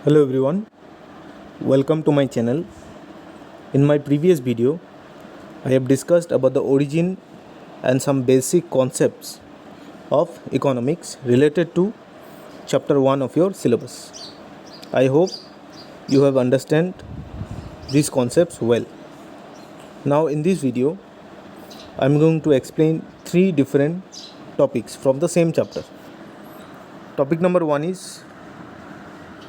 Hello everyone, welcome to my channel. In my previous video, I have discussed about the origin and some basic concepts of economics related to chapter 1 of your syllabus. I hope you have understand these concepts well. Now in this video, I am going to explain three different topics from the same chapter. Topic number 1 is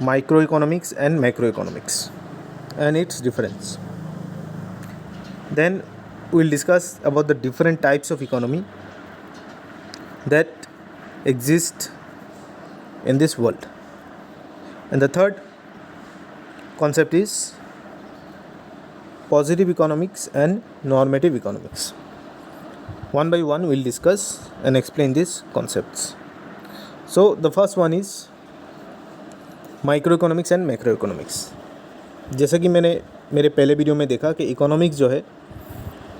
microeconomics and macroeconomics and its difference. Then we'll discuss about the different types of economy that exist in this world. And the third concept is positive economics and normative economics. One by one we'll discuss and explain these concepts. So the first one is micro economics and macro economics. जैसा कि मैंने मेरे पहले video में देखा कि economics जो है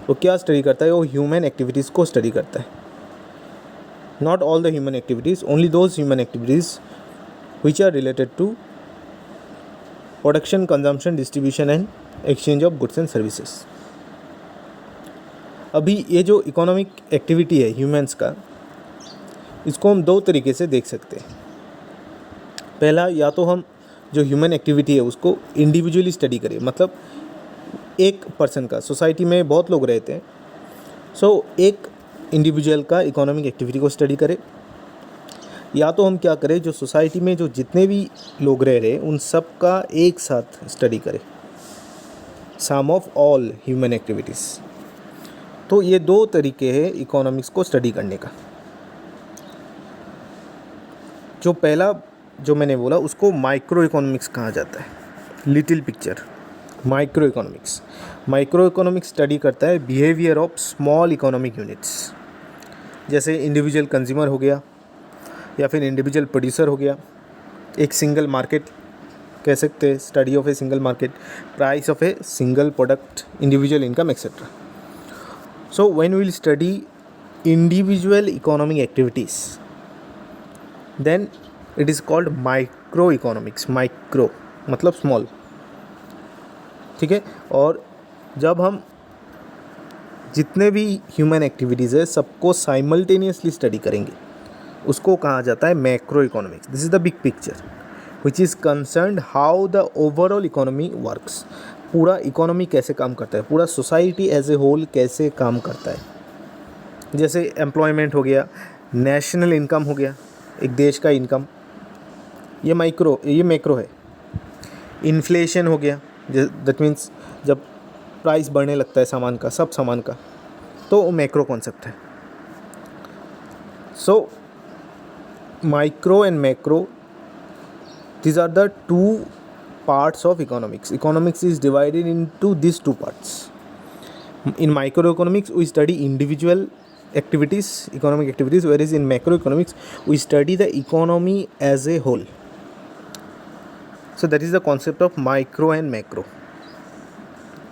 वो क्या स्टडी करता है, वो ह्यूमन एक्टिविटीज़ को स्टडी करता है. Not all the human activities, only those human activities which are related to production, consumption, distribution and exchange of goods and services. अभी ये जो इकोनॉमिक एक्टिविटी है ह्यूमन्स का, इसको हम दो तरीके से देख सकते हैं. पहला, या तो हम जो ह्यूमन एक्टिविटी है उसको इंडिविजुअली स्टडी करें, मतलब एक पर्सन का, सोसाइटी में बहुत लोग रहते हैं, सो एक इंडिविजुअल का इकोनॉमिक एक्टिविटी को स्टडी करें. या तो हम क्या करें, जो सोसाइटी में जो जितने भी लोग रह रहे हैं उन सब का एक साथ स्टडी करें, सम ऑफ ऑल ह्यूमन एक्टिविटीज़. तो ये दो तरीके हैं इकोनॉमिक्स को स्टडी करने का. जो पहला जो मैंने बोला उसको माइक्रो इकोनॉमिक्स कहा जाता है. Little picture micro economics. Micro economics study करता है behaviour of small economic units, जैसे इंडिविजुअल कंज्यूमर हो गया या फिर इंडिविजुअल प्रोड्यूसर हो गया, एक सिंगल मार्केट कह सकते हैं, study of a single market, price of a single product, individual income etcetera. So when we will study individual economic activities, then it is called micro economics. Micro मतलब small, ठीक है. और जब हम जितने भी ह्यूमन एक्टिविटीज़ है सबको साइमल्टेनियसली स्टडी करेंगे, उसको कहा जाता है macro economics. This is the big picture which is concerned how the overall economy works. पूरा इकोनॉमी कैसे काम करता है, पूरा सोसाइटी एज ए होल कैसे काम करता है. जैसे एम्प्लॉयमेंट हो गया, नेशनल इनकम हो गया, एक देश का इनकम, ये मैक्रो है. इन्फ्लेशन हो गया, दैट मीन्स जब प्राइस बढ़ने लगता है सामान का, सब सामान का, तो वो मैक्रो कॉन्सेप्ट है. So micro and macro, these are the two parts of economics. Economics is divided into these two parts. In microeconomics we study individual activities, economic activities, whereas in macroeconomics we study the economy as a whole. So that is the concept of micro and macro.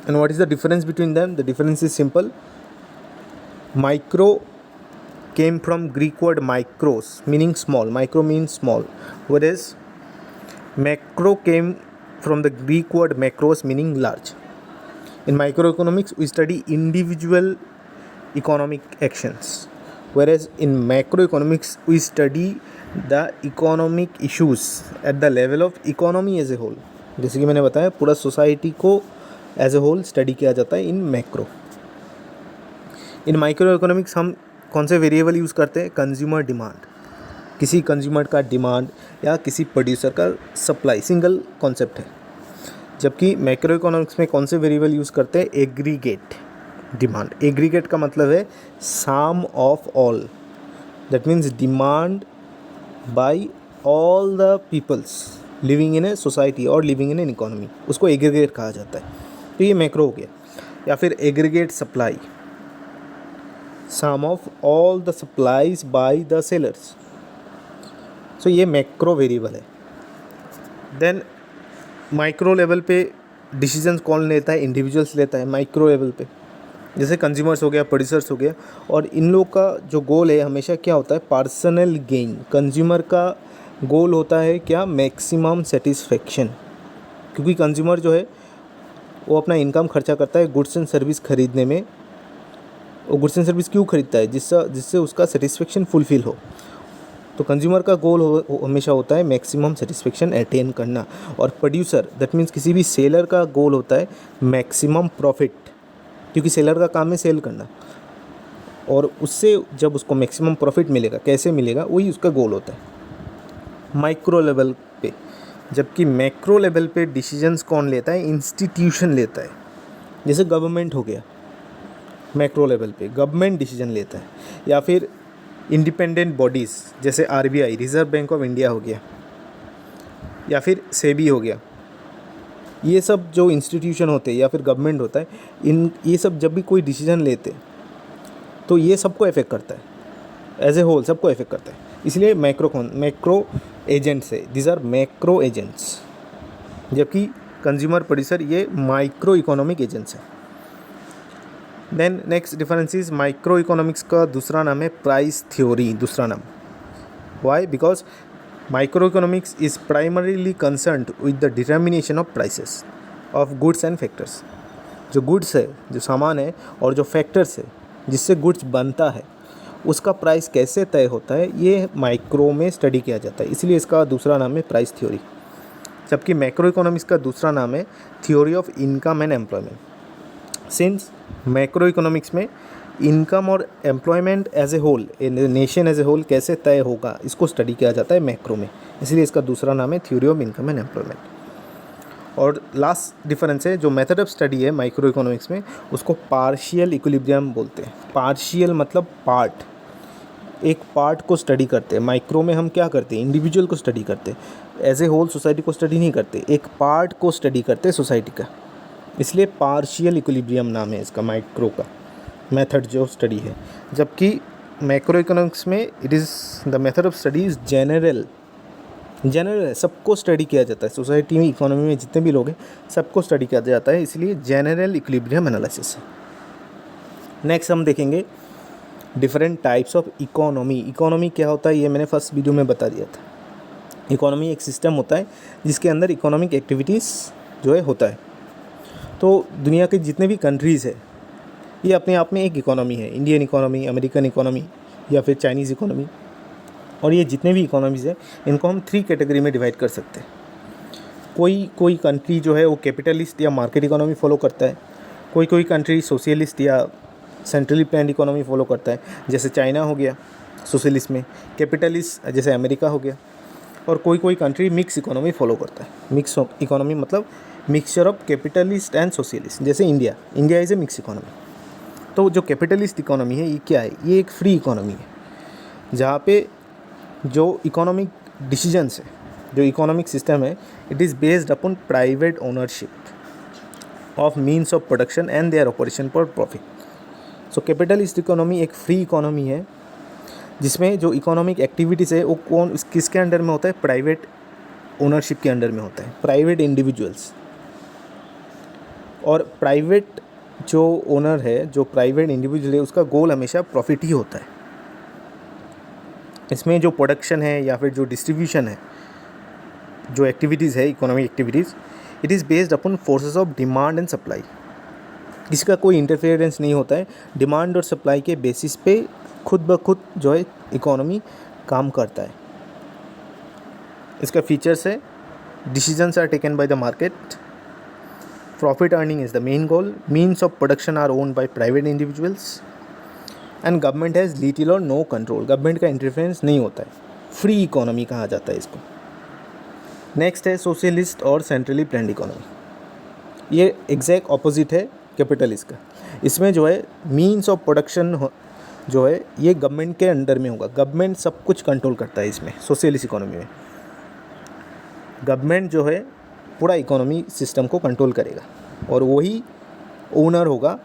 And what is the difference between them? The difference is simple. Micro came from Greek word micros, meaning small. Micro means small, whereas macro came from the Greek word macros, meaning large. In microeconomics we study individual economic actions, whereas in macroeconomics we study the economic issues at the level of economy as a whole. जैसे कि मैंने बताया, पूरा society को as a whole study किया जाता है इन macro. इन micro economics हम कौन से वेरिएबल यूज़ करते हैं? कंज्यूमर डिमांड, किसी कंज्यूमर का डिमांड या किसी प्रोड्यूसर का सप्लाई, सिंगल कॉन्सेप्ट है. जबकि मैक्रो इकोनॉमिक्स में कौन से वेरिएबल यूज़ करते हैं? Aggregate demand. एग्रीगेट का मतलब है sum of all, that means demand by all the peoples living in a society और लिविंग इन एन इकोनॉमी, उसको एग्रीगेट कहा जाता है. तो ये मैक्रो हो गया. या फिर aggregate supply, sum of all the supplies by the sellers. So ये मैक्रो वेरिएबल है. देन माइक्रो लेवल पे डिसीजंस कौन लेता है? इंडिविजुअल्स लेता है माइक्रो लेवल पे. जैसे कंज्यूमर्स हो गया, प्रोड्यूसर्स हो गया, और इन लोग का जो गोल है हमेशा क्या होता है? Personal gain. कंज्यूमर का गोल होता है क्या, मैक्सिमम सेटिस्फेक्शन, क्योंकि कंज्यूमर जो है वो अपना इनकम खर्चा करता है गुड्स एंड सर्विस खरीदने में। वो गुड्स एंड सर्विस क्यों खरीदता है, जिससे उसका सेटिस्फेक्शन फुलफिल हो। तो कंज्यूमर का गोल हमेशा होता है मैक्सिमम सेटिस्फेक्शन अटेन करना। और प्रोड्यूसर दैट मीन्स किसी भी सेलर का गोल होता है मैक्सिमम प्रॉफिट, क्योंकि सेलर का काम है सेल करना, और उससे जब उसको मैक्सिमम प्रॉफिट मिलेगा, कैसे मिलेगा, वही उसका गोल होता है माइक्रो लेवल पे। जबकि मैक्रो लेवल पे डिसीजंस कौन लेता है, इंस्टीट्यूशन लेता है। जैसे गवर्नमेंट हो गया, मैक्रो लेवल पे गवर्नमेंट डिसीजन लेता है, या फिर इंडिपेंडेंट बॉडीज़ जैसे RBI, reserve bank of India हो गया, या फिर सेबी हो गया। ये सब जो इंस्टीट्यूशन होते हैं या फिर गवर्नमेंट होता है, ये सब जब भी कोई डिसीजन लेते तो ये सबको इफेक्ट करता है, एज ए होल सबको इफेक्ट करता है। इसलिए मैक्रो एजेंट्स है, दिस आर मैक्रो एजेंट्स। जबकि कंज्यूमर प्रोड्यूसर ये माइक्रो इकोनॉमिक एजेंट्स है। Then next difference is micro economics का दूसरा नाम है प्राइस थ्योरी, दूसरा नाम। Why, because micro economics is primarily concerned with the determination of prices of goods and factors. जो गुड्स है, जो सामान है, और जो फैक्टर्स है जिससे गुड्स बनता है, उसका प्राइस कैसे तय होता है, ये माइक्रो में स्टडी किया जाता है। इसलिए इसका दूसरा नाम है प्राइस थ्योरी। जबकि मैक्रो इकोनॉमिक्स का दूसरा नाम है theory of income and employment. Since macro economics में इनकम और employment as a whole, nation as a whole कैसे तय होगा, इसको स्टडी किया जाता है मैक्रो में। इसलिए इसका दूसरा नाम है theory of income and employment. और लास्ट डिफरेंस है, जो मेथड ऑफ स्टडी है माइक्रो इकोनॉमिक्स में, उसको पार्शियल इक्विलिब्रियम बोलते हैं। पार्शियल मतलब पार्ट, एक पार्ट को स्टडी करते हैं। माइक्रो में हम क्या करते हैं, इंडिविजुअल को स्टडी करते हैं, एज ए होल सोसाइटी को स्टडी नहीं करते, एक पार्ट को स्टडी करते हैं सोसाइटी का। इसलिए पार्शियल इक्विलिब्रियम नाम है इसका, माइक्रो का मेथड जो स्टडी है। जबकि मैक्रो इकोनॉमिक्स में it is the method of study is general है, सबको स्टडी किया जाता है। सोसाइटी में, इकोनॉमी में जितने भी लोग हैं, सबको स्टडी किया जाता है, इसलिए जनरल इक्विलिब्रियम एनालिसिस है। नेक्स्ट हम देखेंगे different types of economy. Economy क्या होता है, ये मैंने फर्स्ट वीडियो में बता दिया था। इकोनॉमी एक सिस्टम होता है जिसके अंदर इकोनॉमिक एक्टिविटीज़ जो है होता है। तो दुनिया के जितने भी कंट्रीज़ है, ये अपने आप में एक इकोनॉमी है। इंडियन इकोनॉमी, अमेरिकन इकोनॉमी, या फिर चाइनीज़ इकोनॉमी। और ये जितने भी इकोनॉमीज़ है, इनको हम 3 कैटेगरी में डिवाइड कर सकते हैं। कोई कंट्री जो है वो कैपिटलिस्ट या मार्केट इकोनॉमी फॉलो करता है। कोई कंट्री सोशलिस्ट या सेंट्रली प्लान्ड इकोनॉमी फॉलो करता है, जैसे चाइना हो गया सोशलिस्ट में, कैपिटलिस्ट जैसे अमेरिका हो गया। और कोई कंट्री मिक्स इकोनॉमी फॉलो करता है। मिक्स इकोनॉमी मतलब mixture of capitalist and socialist, जैसे India is a mix economy. तो जो कैपिटलिस्ट इकोनॉमी है, ये क्या है, ये एक फ्री इकोनॉमी है, जहाँ पे जो इकोनॉमिक डिसीजंस है, जो इकोनॉमिक सिस्टम है, it is based upon private ownership of means of production and their operation for profit. So capitalist economy एक फ्री इकोनॉमी है, जिसमें जो इकोनॉमिक एक्टिविटीज़ है वो किसके अंडर में होता है, प्राइवेट ओनरशिप के अंडर में होता है, प्राइवेट इंडिविजुअल्स। और प्राइवेट जो ओनर है, जो प्राइवेट इंडिविजुअल है, उसका गोल हमेशा प्रॉफिट ही होता है। इसमें जो प्रोडक्शन है या फिर जो डिस्ट्रीब्यूशन है, जो एक्टिविटीज़ है, economic activities, it is based upon forces of demand and supply. किसी का कोई इंटरफेरेंस नहीं होता है। डिमांड और सप्लाई के बेसिस पे खुद ब खुद जो है इकोनॉमी काम करता है। इसका फीचर्स है, decisions are taken by the market, profit earning is the main goal, means of production are owned by private individuals, and government has little और नो कंट्रोल। गवर्नमेंट का इंटरफेरेंस नहीं होता है, फ्री इकोनॉमी कहा जाता है इसको। नेक्स्ट है सोशलिस्ट और सेंट्रली प्लान्ड इकोनॉमी। ये एग्जैक्ट ऑपोजिट है कैपिटलिस्ट का। इसमें जो है मीन्स ऑफ प्रोडक्शन जो है ये गवर्नमेंट के अंडर में होगा, गवर्नमेंट सब कुछ कंट्रोल करता है इसमें। सोशलिस्ट इकोनॉमी में गवर्नमेंट जो है पूरा इकोनॉमी सिस्टम को कंट्रोल करेगा, और वही ओनर होगा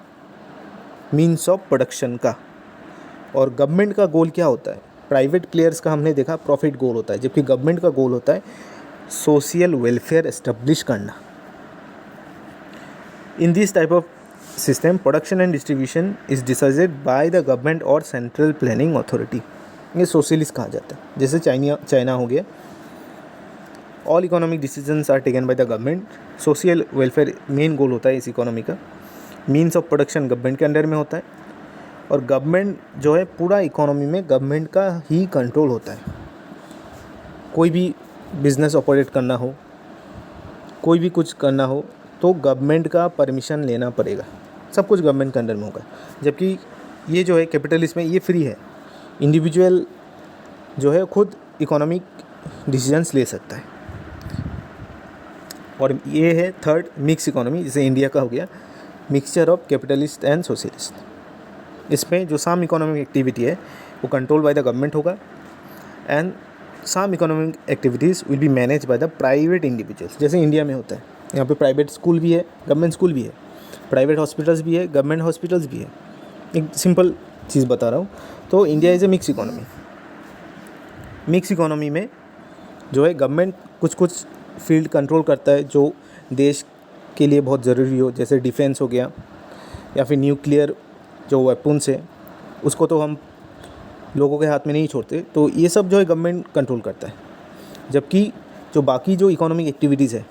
मीन्स ऑफ प्रोडक्शन का। और गवर्नमेंट का गोल क्या होता है, प्राइवेट प्लेयर्स का हमने देखा प्रॉफिट गोल होता है, जबकि गवर्नमेंट का गोल होता है सोशल वेलफेयर एस्टेब्लिश करना। In this type of system production and distribution is decided by the government और सेंट्रल प्लानिंग अथॉरिटी। ये सोशलिस्ट कहा जाता है। जैसे चाइना हो गया, all economic decisions are taken by the government. Social welfare main goal होता है इस इकोनॉमी का। मीन्स ऑफ प्रोडक्शन गवर्नमेंट के अंडर में होता है, और गवर्नमेंट जो है पूरा इकोनॉमी में गवर्नमेंट का ही कंट्रोल होता है। कोई भी बिजनेस ऑपरेट करना हो, कोई भी कुछ करना हो, तो गवर्नमेंट का परमिशन लेना पड़ेगा। सब कुछ गवर्नमेंट के अंडर में होगा। जबकि ये जो है कैपिटलिज्म में ये फ्री है, इंडिविजुअल जो है खुद इकोनॉमिक डिसीजंस ले सकता है। और ये है थर्ड मिक्स इकोनॉमी, जैसे इंडिया का हो गया mixture of capitalist and socialist. इसमें जो सम इकोनॉमिक एक्टिविटी है वो कंट्रोल बाय द गवर्नमेंट होगा, and some economic activities will be manage by the private individuals. जैसे इंडिया में होता है, यहाँ पे प्राइवेट स्कूल भी है, गवर्नमेंट स्कूल भी है, प्राइवेट हॉस्पिटल्स भी है, गवर्नमेंट हॉस्पिटल्स भी है। एक सिंपल चीज़ बता रहा हूँ। तो India is a mix economy. Mix economy में जो है गवर्नमेंट कुछ कुछ फील्ड कंट्रोल करता है जो देश के लिए बहुत ज़रूरी हो, जैसे डिफेंस हो गया, या फिर न्यूक्लियर जो वेपन्स है उसको तो हम लोगों के हाथ में नहीं छोड़ते, तो ये सब जो है गवर्नमेंट कंट्रोल करता है। जबकि जो बाकी जो इकोनॉमिक एक्टिविटीज़ है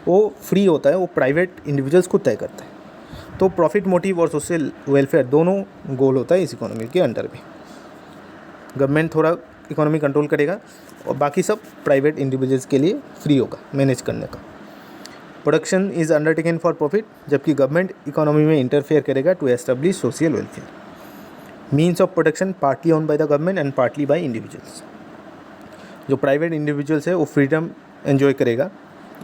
वो फ्री होता है, वो प्राइवेट इंडिविजुअल्स खुद तय करता है। तो प्रॉफिट मोटिव और सोशल वेलफेयर दोनों गोल होता है इस इकोनॉमी के अंडर में। गवर्नमेंट थोड़ा इकोनॉमी कंट्रोल करेगा और बाकी सब प्राइवेट इंडिविजुअल्स के लिए फ्री होगा मैनेज करने का। Production is undertaken for profit, जबकि गवर्नमेंट इकोनॉमी में इंटरफेयर करेगा to establish social welfare. Means of production partly own by the government and partly by individuals. जो प्राइवेट इंडिविजुअल्स है वो फ्रीडम एंजॉय करेगा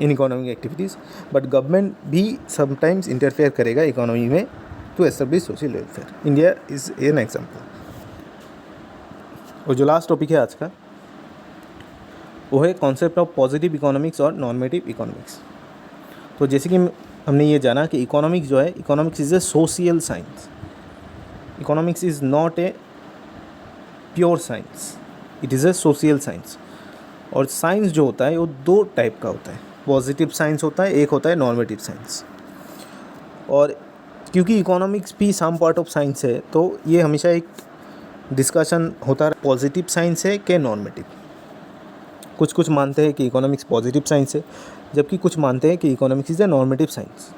in economic activities, but government भी sometimes interfere करेगा इकोनॉमी में to establish social welfare. India is an example. और जो लास्ट टॉपिक है आज का वो है कॉन्सेप्ट ऑफ पॉजिटिव इकोनॉमिक्स और नॉर्मेटिव इकोनॉमिक्स। तो जैसे कि हमने ये जाना कि इकोनॉमिक्स जो है, economics is a social science. Economics is not a pure science, it is a social science. और साइंस जो होता है वो दो टाइप का होता है, पॉजिटिव साइंस होता है, एक होता है नॉर्मेटिव साइंस। और क्योंकि इकोनॉमिक्स भी सम पार्ट ऑफ साइंस है, तो ये हमेशा एक डिस्कशन होता है पॉजिटिव साइंस है कि नॉर्मेटिव। कुछ कुछ मानते हैं कि इकोनॉमिक्स पॉजिटिव साइंस है, जबकि कुछ मानते हैं कि economics is a normative science.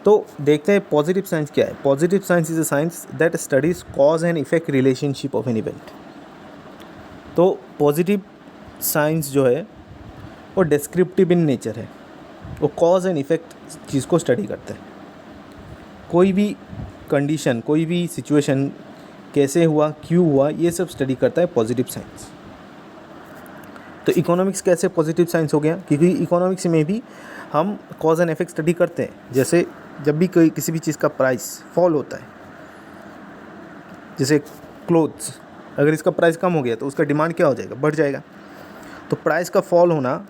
तो देखते हैं पॉजिटिव साइंस क्या है। Positive science is a science that studies cause and effect relationship of an event. तो पॉजिटिव साइंस जो है वो डिस्क्रिप्टिव इन नेचर है, वो कॉज एंड इफेक्ट चीज़ को स्टडी करता है। कोई भी कंडीशन, कोई भी सिचुएशन कैसे हुआ, क्यों हुआ, ये सब स्टडी करता है पॉजिटिव साइंस। तो इकोनॉमिक्स कैसे पॉजिटिव साइंस हो गया, क्योंकि इकोनॉमिक्स में भी हम कॉज एंड इफेक्ट स्टडी करते हैं। जैसे जब भी कोई किसी भी चीज़ का प्राइस फॉल होता है, जैसे क्लोथ्स, अगर इसका प्राइस कम हो गया तो उसका डिमांड क्या हो जाएगा, बढ़ जाएगा। तो प्राइस का फॉल होना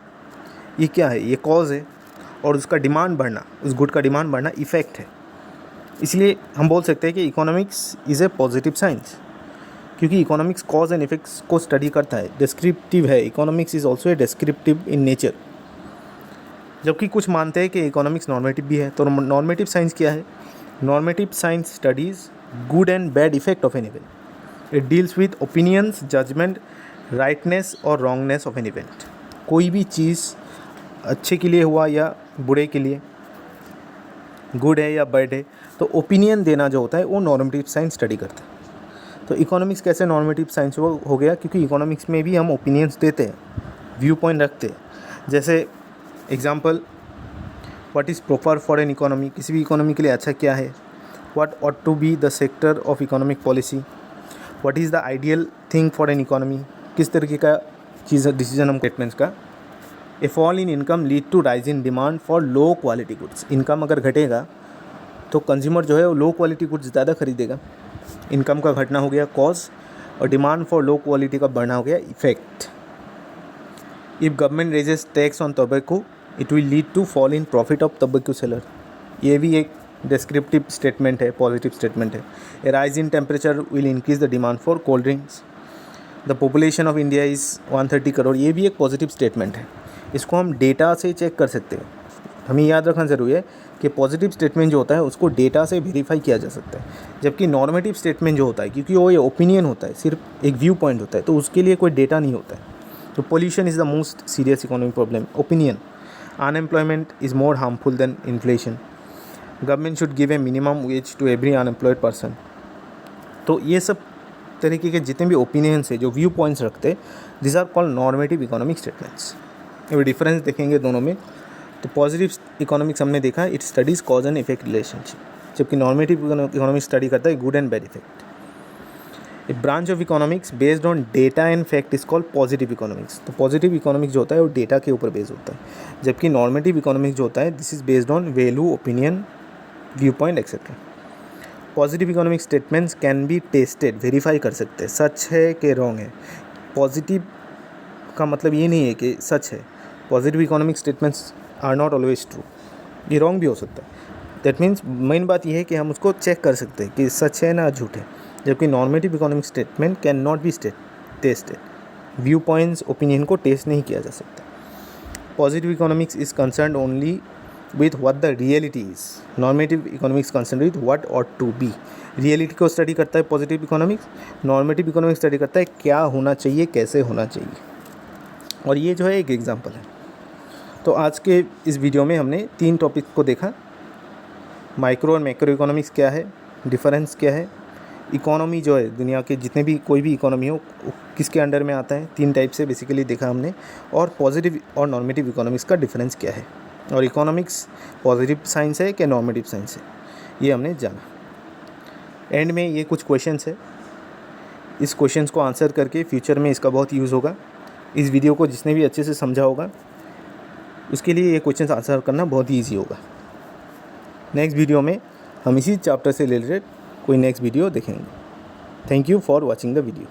ये क्या है, ये कॉज है, और उसका डिमांड बढ़ना, उस गुड का डिमांड बढ़ना इफेक्ट है। इसलिए हम बोल सकते हैं कि economics is a positive science, क्योंकि इकोनॉमिक्स कॉज एंड इफेक्ट्स को स्टडी करता है, डिस्क्रिप्टिव है। Economics is also a descriptive in nature. जबकि कुछ मानते हैं कि इकोनॉमिक्स नॉर्मेटिव भी है। तो नॉर्मेटिव साइंस क्या है? Normative science studies good and bad effect of an event. It deals with opinions, judgment, rightness और रॉन्गनेस ऑफ एन इवेंट। कोई भी चीज़ अच्छे के लिए हुआ या बुरे के लिए, गुड है या बैड है, तो ओपिनियन देना जो होता है वो नॉर्मेटिव साइंस स्टडी करता है। तो इकोनॉमिक्स कैसे नॉर्मेटिव साइंस हो गया, क्योंकि इकोनॉमिक्स में भी हम ओपिनियंस देते हैं, व्यू पॉइंट रखते हैं। जैसे example, what is proper for an economy, किसी भी इकोनॉमी के लिए अच्छा क्या है। What ought to be the sector of economic policy. What is the ideal thing for an economy, किस तरीके का चीज़ डिसीजन हम स्टेटमेंट्स का। A fall in income lead to rise in demand for low quality goods. Income अगर घटेगा तो consumer जो है वो लो क्वालिटी गुड्स ज़्यादा खरीदेगा। इनकम का घटना हो गया कॉज, और डिमांड फॉर लो क्वालिटी का बढ़ना हो गया effect. If government raises tax on tobacco it will lead to fall in profit of tobacco seller. ये भी एक डिस्क्रिप्टिव स्टेटमेंट है, पॉजिटिव स्टेटमेंट है। A rise in temperature will increase the demand for cold drinks. The population of India is 130 crore. ये भी एक positive statement है। इसको हम डेटा से चेक कर सकते हैं। हमें याद रखना ज़रूरी है कि पॉजिटिव स्टेटमेंट जो होता है उसको डेटा से वेरीफाई किया जा सकता है, जबकि नॉर्मेटिव स्टेटमेंट जो होता है, क्योंकि वो ये ओपिनियन होता है, सिर्फ एक व्यू पॉइंट होता है, तो उसके लिए कोई डेटा नहीं होता है। तो pollution is the most serious economic problem. Opinion, unemployment is more harmful than inflation. Government should give a minimum wage to every unemployed person. तो ये सब तरीके के जितने भी ओपिनियंस है, जो व्यू पॉइंट्स रखते हैं, this are called normative economic statements. ये डिफरेंस देखेंगे दोनों में. तो पॉजिटिव इकोनॉमिक्स हमने देखा, it studies cause and effect relationship, जबकि नॉर्मेटिव इकोनॉमिक्स स्टडी करता है good and bad effect. A branch of economics based on data and fact is called positive economics. तो पॉजिटिव इकोनॉमिक्स जो होता है वो डेटा के ऊपर बेस्ड होता है, जबकि नॉर्मेटिव इकोनॉमिक्स जो होता है this is based on value, opinion, view point etcetera. Positive economic statements can be tested, verify कर सकते हैं सच है कि रॉन्ग है. पॉजिटिव का मतलब ये नहीं है कि सच है. Positive economic statements are not always true, ये रॉन्ग भी हो सकता है. दैट मीन्स मेन बात यह है कि हम उसको चेक कर सकते हैं कि सच है ना झूठ है, जबकि normative economic statement can not be tested. View points, opinion को टेस्ट नहीं किया जा सकता. Positive economics is concern only with what the reality is. Normative economics concerned with what ought to be. Reality को स्टडी करता है positive economics, normative economics study करता है क्या होना चाहिए, कैसे होना चाहिए. और ये जो है एक एग्जांपल है. तो आज के इस वीडियो में हमने 3 टॉपिक को देखा. माइक्रो और मैक्रो इकोनॉमिक्स क्या है, डिफरेंस क्या है, इकोनॉमी जो है दुनिया के जितने भी कोई भी इकोनॉमी हो किसके अंडर में आता है, 3 टाइप से बेसिकली देखा हमने. और पॉजिटिव और नॉर्मेटिव इकोनॉमिक्स का डिफरेंस क्या है, और इकोनॉमिक्स पॉजिटिव साइंस है कि नॉर्मेटिव साइंस है, ये हमने जाना. एंड में ये कुछ क्वेश्चंस है, इस क्वेश्चंस को आंसर करके फ्यूचर में इसका बहुत यूज़ होगा. इस वीडियो को जिसने भी अच्छे से समझा होगा उसके लिए ये क्वेश्चंस आंसर करना बहुत ईजी होगा. नेक्स्ट वीडियो में हम इसी चैप्टर से रिलेटेड कोई नेक्स्ट वीडियो देखेंगे. Thank you for watching the video.